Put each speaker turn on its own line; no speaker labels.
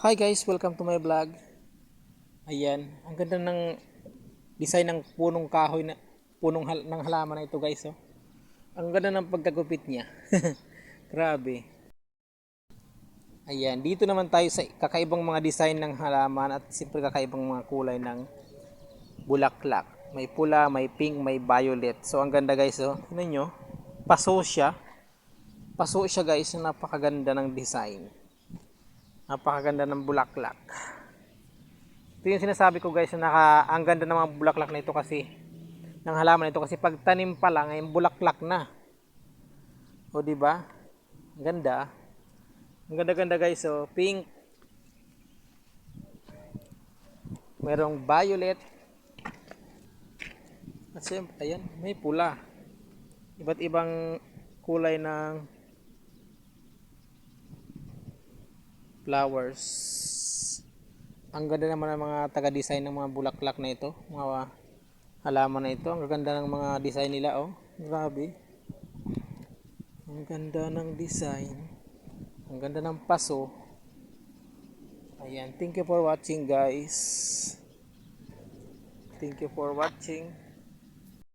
Hi guys, welcome to my vlog. Ayan, ang ganda ng design ng punong kahoy na ng halaman na ito guys. Oh. Ang ganda ng pagkagupit niya. Grabe. Ayan, dito naman tayo sa kakaibang mga design ng halaman at siyempre kakaibang mga kulay ng bulaklak. May pula, may pink, may violet. So ang ganda guys. Oh. Tingnan nyo, paso siya. Paso siya guys, napakaganda ng design. Napakaganda ng bulaklak. Ito yung sinasabi ko guys na ang ganda ng mga bulaklak na ito kasi ng halaman ito kasi pag tanim pa lang ay bulaklak na. O di ba? Ang ganda. Ang ganda-ganda guys. So pink, merong violet. At siyempre, ayan, may pula. Iba't ibang kulay ng flowers. Ang ganda naman ng mga taga-design ng mga bulaklak na ito, mga halaman na ito. Ang ganda ng mga design nila, oh. Grabe. Ang ganda ng design. Ang ganda ng paso. Ayan, thank you for watching guys. Thank you for watching.